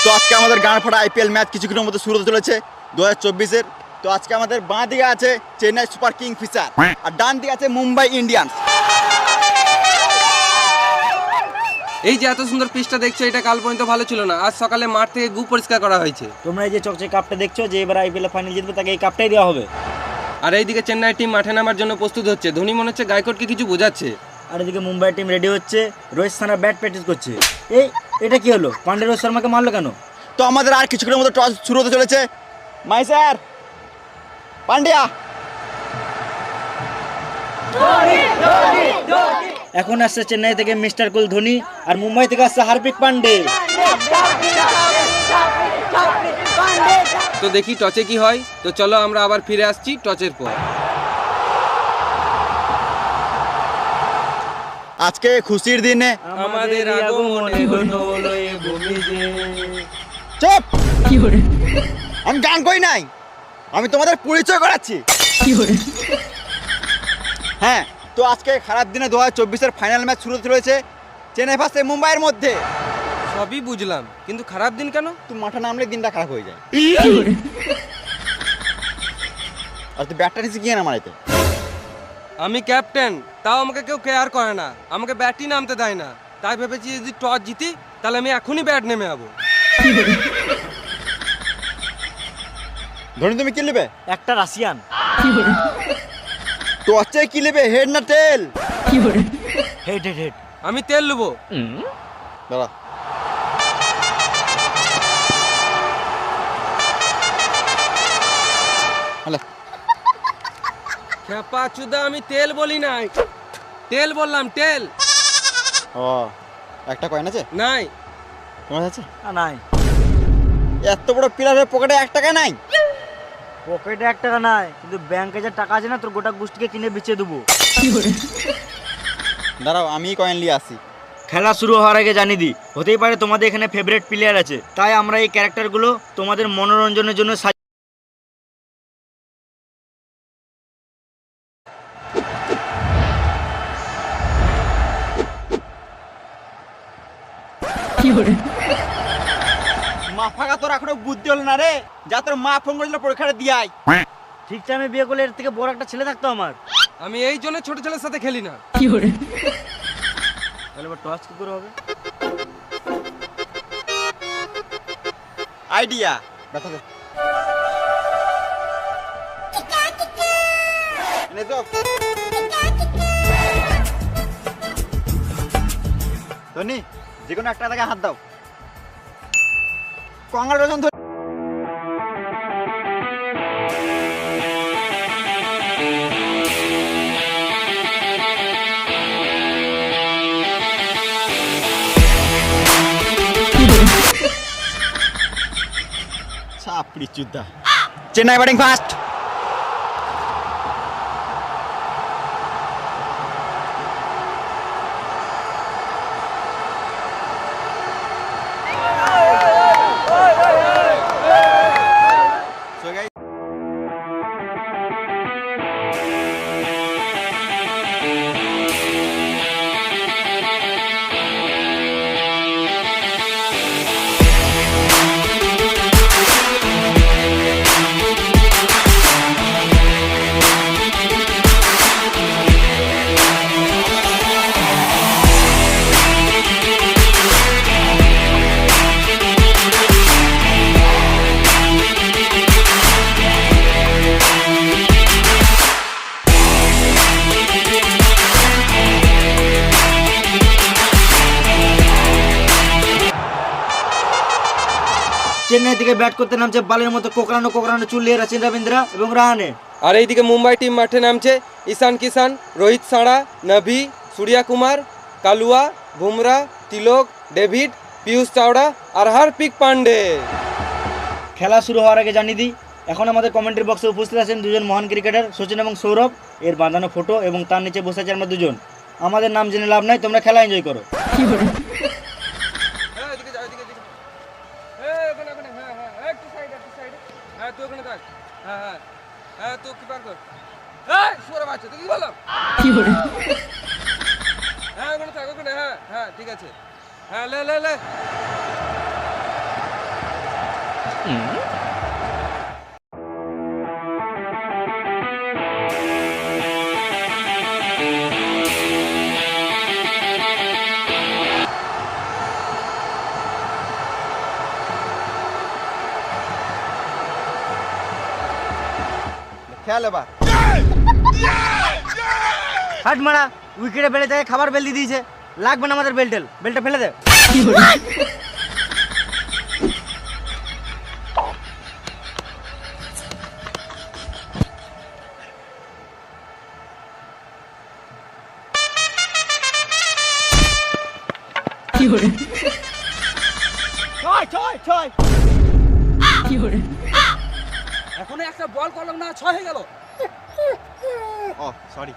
তো আজকে আমাদের গানফাটা আইপিএল ম্যাচ কিছুক্ষণের মধ্যে শুরু হতে চলেছে 2024-এর। তো আজকে আমাদের বাঁ দিকে আছে চেন্নাই সুপার কিং ফিশার আর ডান দিকে আছে মুম্বাই ইন্ডিয়ান্স। এই যে এত সুন্দর পিচটা দেখছো, এটা কাল পর্যন্ত ভালো ছিল না। আজ সকালে মাঠ থেকে গু পরিষ্কার করা হয়েছে। তোমরা এই যে চকচকে কাপটা দেখছো, যে এবার আইপিএল ফাইনাল জিতবে তাকে এই কাপটাই দেওয়া হবে। আর এইদিকে চেন্নাই টিম মাঠে নামার জন্য প্রস্তুত হচ্ছে। ধোনি মনে হচ্ছে গায়কোটকে কিছু বোঝাচ্ছে। আর এদিকে মুম্বাই টিম রেডি হচ্ছে, রোহিত শর্মা ব্যাট প্র্যাকটিস করছে। এটা কি হলো? পান্ডে রোহিত শর্মাকে মারলো কেন? তো আমাদের আর কিছুক্ষণের মধ্যে টস শুরু হতে চলেছে। মাই স্যার পান্ডিয়া। এখন আসছে চেন্নাই থেকে মিস্টার কুল ধোনি, আর মুম্বাই থেকে আসছে হার্দিক পান্ডে। তো দেখি টচে কি হয়। তো চলো আমরা আবার ফিরে আসছি টচের পর। আজকে খুশির দিনে আমাদের আগমনে হলো এ ভূমিতে। চুপ! আমি গান কই নাই, আমি তোমাদের পরিচয় করাচ্ছি। হ্যাঁ, তো আজকে খারাপ দিনে 2024-এর ফাইনাল ম্যাচ শুরু হতে চলেছে চেন্নাই ভার্সেস মুম্বাইয়ের মধ্যে। সবই বুঝলাম, কিন্তু খারাপ দিন কেন? তুই মাঠে নামলে দিনটা খারাপ হয়ে যায়। আর তুই ব্যাটটা নিচে গিয়ে না মারাইতে। আমি ক্যাপ্টেন, তাও আমাকে কেউ কেয়ার করে না, আমাকে ব্যাটই নামতে দেয় না। তাই ভেবেছি যদি টস জিতি তাহলে আমি এখনই ব্যাট নেমে যাবো। ধোনি তুমি কি নেবে? একটা রাশিয়ান। তো হচ্ছে কি নেবে, হেড না টেল? Head head head. আমি তেল নেবো। দাঁড়া। হ্যালো খেপা চুদা, আমি তেল বলি নাই, তেল বললাম, তেল। ও, একটা কয়েন আছে? নাই। তোমার আছে? নাই। এত বড় প্লেয়ারের পকেটে 1 টাকা নাই? পকেটে 1 টাকা নাই, কিন্তু ব্যাংকে যে টাকা আছে না, তোর গোটা গোষ্ঠীকে কিনে বেচে দেবো। দাঁড়াও, আমি কয়েন নিয়ে আসি। খেলা শুরু হওয়ার আগে জানিয়ে দিই, হতেই পারে তোমাদের এখানে ফেভারিট প্লেয়ার আছে, তাই আমরা এই ক্যারেক্টারগুলো তোমাদের মনোরঞ্জনের জন্য মা ফাঁকা তোর এখনো বুদ্ধি হলো না রে, যা তোর মা ফোন করেছিল পরীক্ষাটা দিয়ে আয়। ঠিক টাইমে বিয়ে করলে এর থেকে বড় একটা ছেলে থাকতো আমার। আমি এই জন্য ছোট ছেলের সাথে খেলি না। তাহলে এবার টস কি করে হবে? আইডিয়া ব্যাটা দে। এনে তো ধনি, যে কোনো একটা টাকা হাত দাও। কংগ্রেচুলেশন ধনি। চাপড়ি চুদা। Chennai batting first. চেন্নাই থেকে ব্যাট করতে নামছে বালের মতো কোকড়ানো কোকড়ানো চুল নিয়ে রাচিন রবীন্দ্রা এবং রাহানে। আর এইদিকে মুম্বাই টিম মাঠে নামছে ঈশান কিষান, রোহিত শর্মা, নভি, সূর্যা কুমার, কালুয়া, বুমরা, তিলক, ডেভিড, পীয়ূষ চাওড়া আর হার্দিক পান্ডে। খেলা শুরু হওয়ার আগে জানিয়ে দিই, এখন আমাদের কমেন্ট্রি বক্সে উপস্থিত আছেন দুজন মহান ক্রিকেটার, সচিন এবং সৌরভ। এর বাঁধানো ফটো এবং তার নিচে বসে আছে আমরা দুজন। আমাদের নাম জেনে লাভ নাই, তোমরা খেলা এনজয় করো। ঠিক আছে, হ্যাঁ লে লে লে। খেয়াল এবার। হাট মারা, উইকেটে বেলে যায় খাবার বেল দিয়ে দিয়েছে, লাগবে না আমাদের বেলটা ফেলে দে। এখনো একটা বল করলাম না, 6 হয়ে গেল। ও সরি।